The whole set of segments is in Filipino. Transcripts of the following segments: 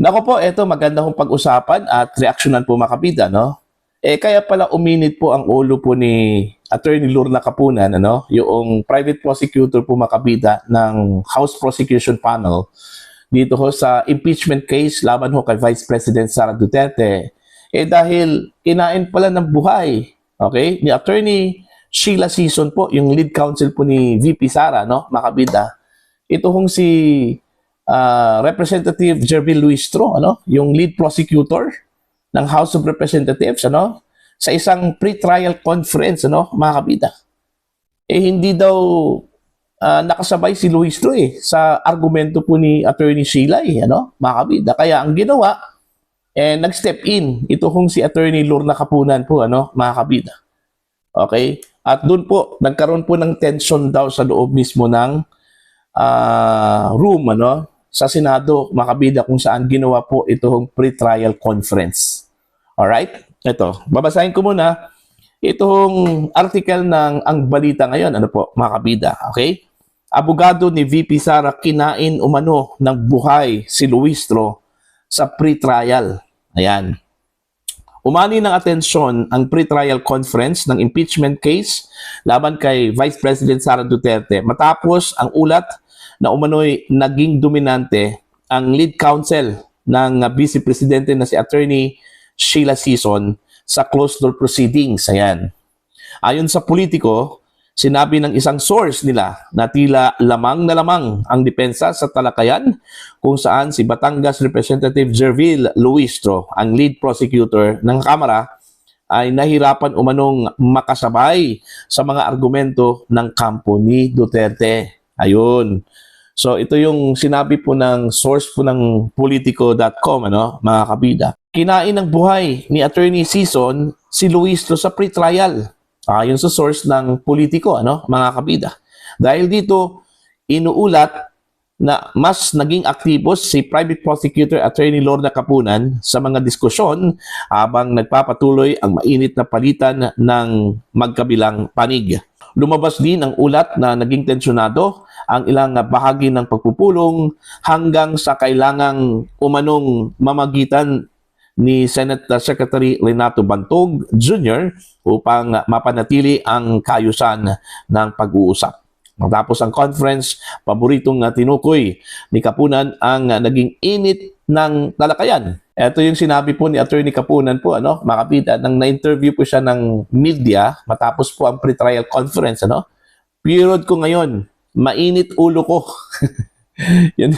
Nako po, eto maganda hong pag-usapan at reaksyonan po mga kabida, no? Kaya pala uminit po ang ulo po ni Attorney Lorna Kapunan, ano? Yung private prosecutor po mga kabida ng House Prosecution Panel dito ho sa impeachment case laban ho kay Vice President Sara Duterte. Dahil kinain pala ng buhay, okay? Ni Attorney Sheila Sison po, yung lead counsel po ni VP Sara, no? Mga kabida. Ito hong si Representative Jervil Luistro, ano, yung lead prosecutor ng House of Representatives, ano, sa isang pre-trial conference, ano, mga kabida. Hindi daw nakasabay si Luistro sa argumento po ni Attorney Sheila, ano, mga kabida. Kaya ang ginawa, nag-step in ito kung si Attorney Lorna Kapunan po, ano, mga kabida. Okay? At doon po, nagkaroon po ng tension daw sa loob mismo ng room, ano, sa Senado, makabida kung saan ginawa po itong pre-trial conference. Alright? Ito, babasahin ko muna itong article ng Ang Balita Ngayon, ano po, mga kabida, okay? Abogado ni VP Sara kinain umano ng buhay si Luistro sa pre-trial. Ayan. Umani ng atensyon ang pre-trial conference ng impeachment case laban kay Vice President Sara Duterte matapos ang ulat na umano'y naging dominante ang lead counsel ng Vice Presidente na si Attorney Sheila Sison sa closed-door proceedings. Ayan. Ayon sa Politico, sinabi ng isang source nila na tila lamang na lamang ang depensa sa talakayan kung saan si Batangas Representative Jervil Luistro, ang lead prosecutor ng Kamara, ay nahirapan umanong makasabay sa mga argumento ng kampo ni Duterte. Ayun. So ito yung sinabi po ng source po ng Politico.com, ano, mga kabida. Kinain ng buhay ni Attorney Sison si Luistro sa pre-trial. Ayon sa source ng Politico, ano, mga kabida. Dahil dito, inuulat na mas naging aktibo si Private Prosecutor Attorney Lorna Kapunan sa mga diskusyon habang nagpapatuloy ang mainit na palitan ng magkabilang panig. Lumabas din ang ulat na naging tensyonado ang ilang bahagi ng pagpupulong hanggang sa kailangang umanong mamagitan ni Senate Secretary Renato Bantog Jr. upang mapanatili ang kaayusan ng pag-uusap. Matapos ang conference, paboritong tinukoy ni Kapunan ang naging init ng talakayan. Ito yung sinabi po ni Attorney Kapunan po, ano, makapita, nang na-interview po siya ng media matapos po ang pre-trial conference, ano. Period ko ngayon, mainit ulo ko. yun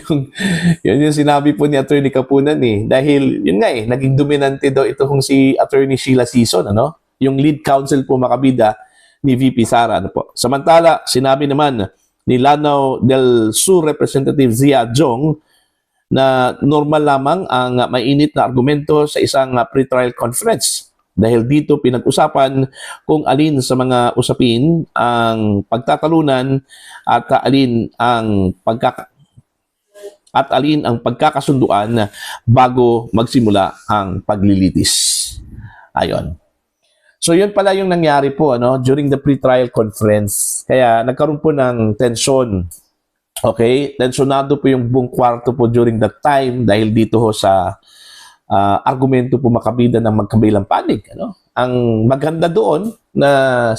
yung sinabi po ni Attorney Kapunan dahil yun nga naging dominante daw ito kung si Attorney Sheila Sison, ano, yung lead counsel po makabida ni VP Sara, ano po. Samantala, sinabi naman ni Lanao del Sur Representative Zia Jong na normal lamang ang mainit na argumento sa isang pre-trial conference. Dahil dito pinag-usapan kung alin sa mga usapin ang pagtatalunan at alin ang pagkakasunduan bago magsimula ang paglilitis. Ayon. So yun pala yung nangyari po, ano, during the pre-trial conference. Kaya nagkaroon po ng tension. Okay? Tensionado po yung buong kwarto po during that time dahil dito ho sa argumento po makabida ng magkabilang panig, ano? Ang maganda doon na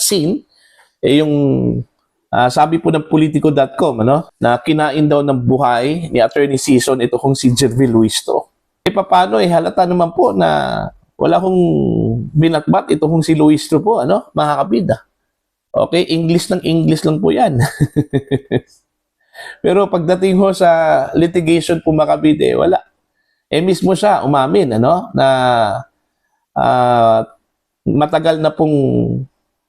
scene yung sabi po ng Politico.com, ano, na kinain daw ng buhay ni Attorney Sison ito kung si Jervil Luistro. Paano halata naman po na wala kong binatbat ito kung si Luistro po, ano, mga kabida. Okay, English lang po yan. Pero pagdating ho sa litigation po makabide, wala. Mismo siya umamin, ano, na matagal na pong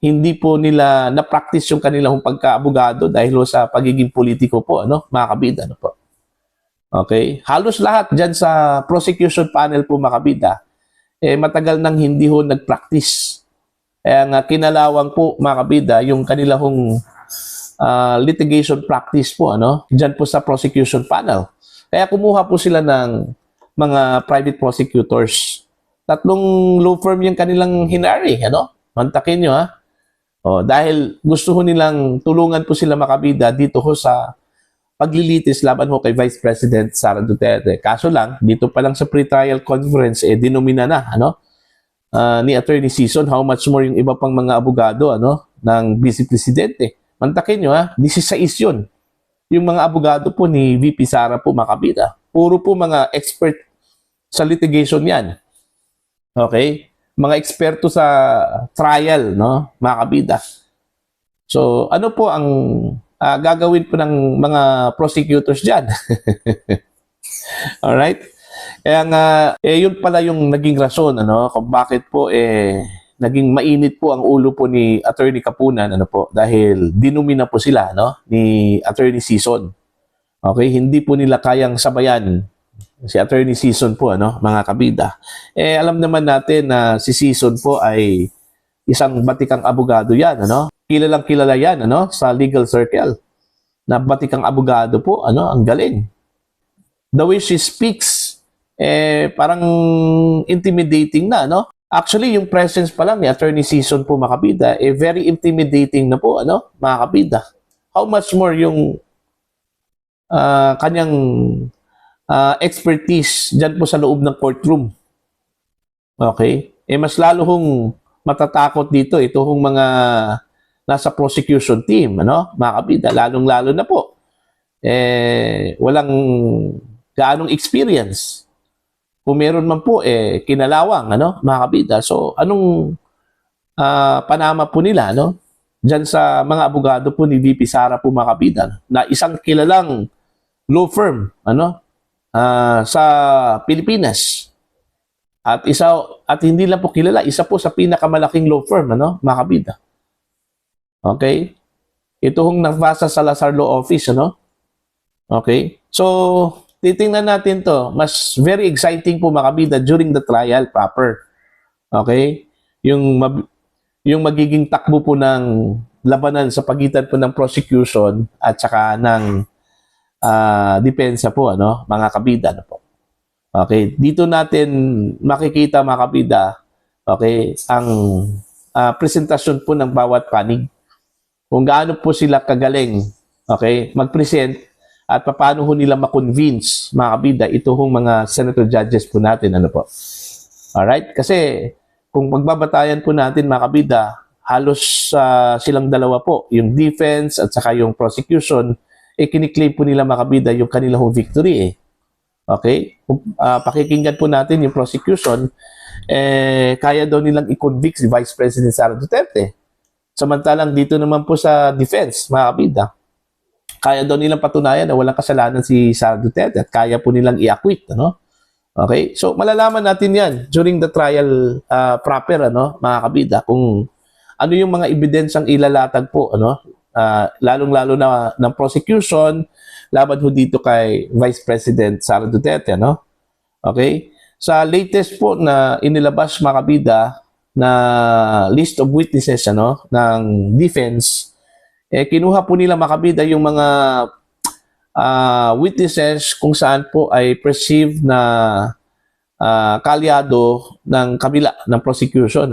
hindi po nila na-practice yung kanilang pagka-abogado dahil sa pagiging politiko po, ano, mga kabida, ano po. Okay? Halos lahat dyan sa prosecution panel po, mga kabida, matagal nang hindi ho nag-practice. Kaya nga kinalawang po, mga kabida, yung kanilang litigation practice po, ano, dyan po sa prosecution panel. Kaya kumuha po sila ng mga private prosecutors. 3 law firm yung kanilang hinari, ano? Mantakin nyo, ha? Dahil gusto ho nilang tulungan po sila makabida dito ho sa paglilitis laban ho kay Vice President Sara Duterte. Kaso lang, dito pa lang sa pre-trial conference, dinomina na, ni Attorney Sison, how much more yung iba pang mga abogado, ng Vice Presidente. Mantakin nyo, 16 yun. Yung mga abogado po ni VP Sara po, makabida. Puro po mga expert sa litigation yan. Okay? Mga eksperto sa trial, mga kabida. So, ano po ang gagawin po ng mga prosecutors dyan? Alright? Kaya nga, yun pala yung naging rason, kung bakit po, naging mainit po ang ulo po ni Attorney Kapunan, dahil dinumina po sila, ni Attorney Sison. Okay? Hindi po nila kayang sabayan si Attorney Sison po, mga kabida. Alam naman natin na si Sison po ay isang batikang abogado yan, Kilalang kilala yan, sa legal circle. Na batikang abogado po, ang galing. The way she speaks, parang intimidating na, Actually, yung presence pa lang ni Attorney Sison po, mga kabida, very intimidating na po, mga kabida. How much more yung kanyang expertise dyan po sa loob ng courtroom. Okay? Mas lalo hong matatakot dito ito hong mga nasa prosecution team, mga kabida, lalong-lalo na po. Walang gaanong experience. Kung meron man po, kinalawang, mga kabida. So, anong panama po nila, dyan sa mga abogado po ni VP Sara po, mga kabida, na isang kilalang law firm, sa Pilipinas. At hindi lang po kilala, isa po sa pinakamalaking law firm, mga kabida. Okay? Ito hong nabasa sa Salazar Law Office, Okay? So, titingnan natin to. Mas very exciting po, mga kabida, during the trial proper. Okay? Yung magiging takbo po ng labanan sa pagitan po ng prosecution at saka ng depensa po, mga kabida, po. Okay? Dito natin makikita, mga kabida, okay, ang presentasyon po ng bawat panig. Kung gaano po sila kagaling, okay, mag-present at paano ho nila ma-convince, mga kabida, ito hong mga senator judges po natin, po. Alright? Kasi kung magbabatayan po natin, mga kabida, halos silang dalawa po, yung defense at saka yung prosecution, kiniklaim po nila, mga kabida, yung kanilang victory. Okay? Kung pakikinggan po natin yung prosecution, kaya daw nilang i-convict si Vice President Sara Duterte. Samantalang dito naman po sa defense, mga kabida, kaya daw nilang patunayan na walang kasalanan si Sara Duterte at kaya po nilang i-acquit, Okay? So, malalaman natin yan during the trial proper, mga kabida, kung ano yung mga ebidensyang ilalatag po, lalong-lalo na ng prosecution laban ho dito kay Vice President Sara Duterte, Okay? Sa latest po na inilabas, mga kabida, na list of witnesses, ng defense, kinuha po nila, mga kabida, yung mga witnesses kung saan po ay perceived na kalyado ng kabila ng prosecution,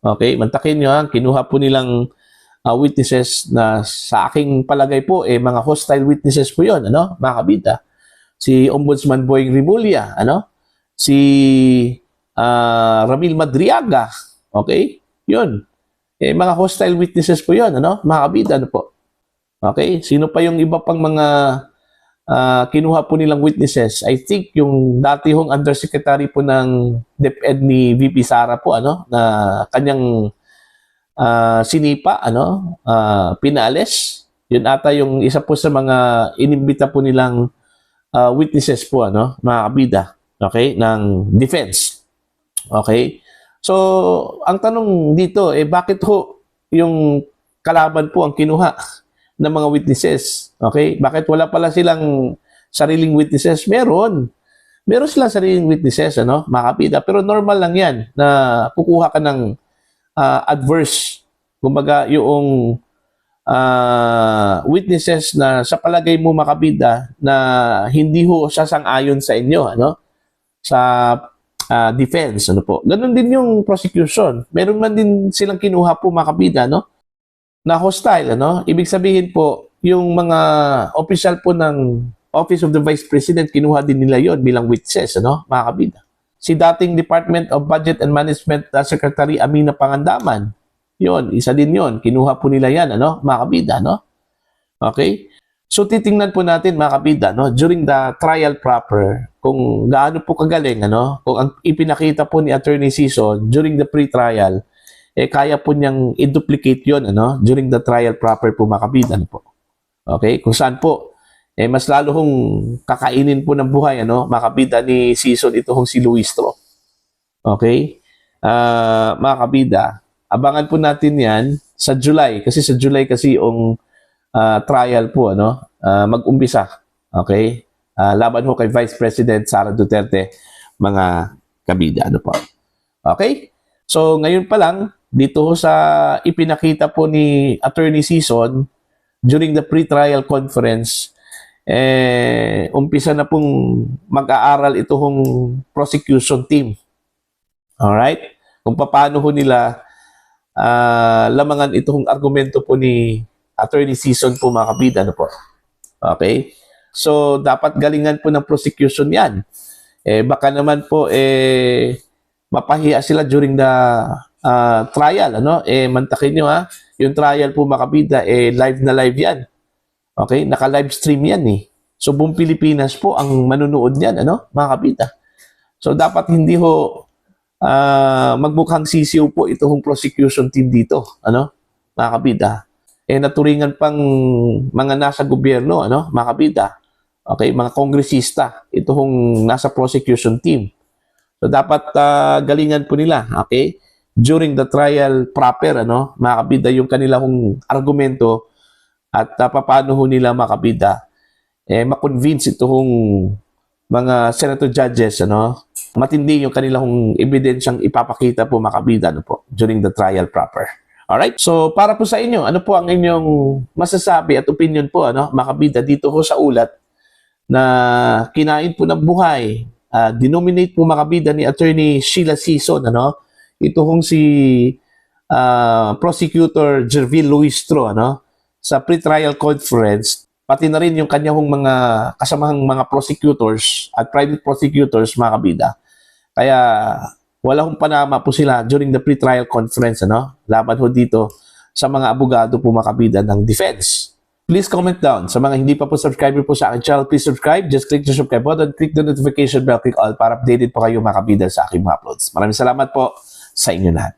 Okay? Mantakin nyo, kinuha po nilang witnesses na sa aking palagay po, mga hostile witnesses po yun, mga kabida. Si Ombudsman Boying Rimulya, si Ramil Madriaga, okay? Yun. Mga hostile witnesses po yun, mga kabida, po. Okay? Sino pa yung iba pang mga kinuha po nilang witnesses? I think yung dati hong undersecretary po ng DepEd ni VP Sara po, na kanyang sinipa, pinaalis. Yun ata yung isa po sa mga inimbita po nilang witnesses po, mga kabida, okay, ng defense. Okay? So, ang tanong dito, bakit ho yung kalaban po ang kinuha ng mga witnesses? Okay? Bakit wala pala silang sariling witnesses? Meron. Meron silang sariling witnesses, mga kabida. Pero normal lang yan na kukuha ka ng adverse. Kumbaga, yung witnesses na sa palagay mo, mga kabida, na hindi ho sasang-ayon sa inyo, sa defense, po. Ganon din yung prosecution. Meron man din silang kinuha po, mga kabida, na hostile, Ibig sabihin po, yung mga official po ng Office of the Vice President, kinuha din nila yon bilang witnesses, ano, mga kabida. Si dating Department of Budget and Management Secretary Amina Pangandaman, yon, isa din yon, kinuha po nila yan, ano, mga kabida, no? Okay? So titingnan po natin, mga kabida, no, during the trial proper, kung gaano po kagaling, ano, kung ang ipinakita po ni Attorney Sison during the pre-trial, kaya po niyang i-duplicate yon, ano, during the trial proper po, mga kabida, ano po. Okay? Kung saan po, mas lalo hong kakainin po ng buhay, ano, mga kabida ni Sison, ito hong si Luistro. Okay? Mga kabida, abangan po natin yan sa July, kasi sa July kasi yung trial po, ano, mag-umpisa. Okay? Laban ho kay Vice President Sara Duterte, mga kabida, ano po. Okay? So, ngayon pa lang, dito ho sa ipinakita po ni Attorney Sison during the pre-trial conference, umpisa na pong mag-aaral ito hong prosecution team. Alright? Kung paano ho nila lamangan ito hong argumento po ni Attorney Sison po, mga kabida, ano po. Okay? So, dapat galingan po ng prosecution yan. Baka naman po, mapahiya sila during the trial, ano? Mantakin nyo, ha? Yung trial po, mga kabida, live na live yan. Okay? Naka-live stream yan, eh. So, buong Pilipinas po ang manunood niyan, ano? Mga kabida. So, dapat hindi ho magmukhang sisiw po itong prosecution team dito, ano? Mga kabida. Naturingan pang mga nasa gobyerno, ano, mga kabida. Okay, mga kongresista, ito hong nasa prosecution team. So, dapat galingan po nila, okay, during the trial proper, ano, mga kabida, yung kanilang argumento at paano ho nila, mga kabida, ma-convince ito hong mga senator judges, ano, matindi yung kanilang ebidensyang ipapakita po, mga kabida, ano po, during the trial proper. Alright? So, para po sa inyo, ano po ang inyong masasabi at opinion po, ano, mga kabida, dito ko sa ulat na kinain po ng buhay, denominate po, mga kabida, ni Attorney Sheila Sison, ano, ito hong si Prosecutor Jervil Luistro, ano, sa pre-trial conference, pati na rin yung kanyang mga kasamahang mga prosecutors at private prosecutors, mga kabida. Kaya, wala hong panama po sila during the pre-trial conference, ano? Laban ho dito sa mga abogado po, mga kabida ng defense. Please comment down. Sa mga hindi pa po subscriber po sa aking channel, please subscribe. Just click the subscribe button, click the notification bell, click all para updated po kayo, mga kabida, sa aking mga uploads. Maraming salamat po sa inyo lahat.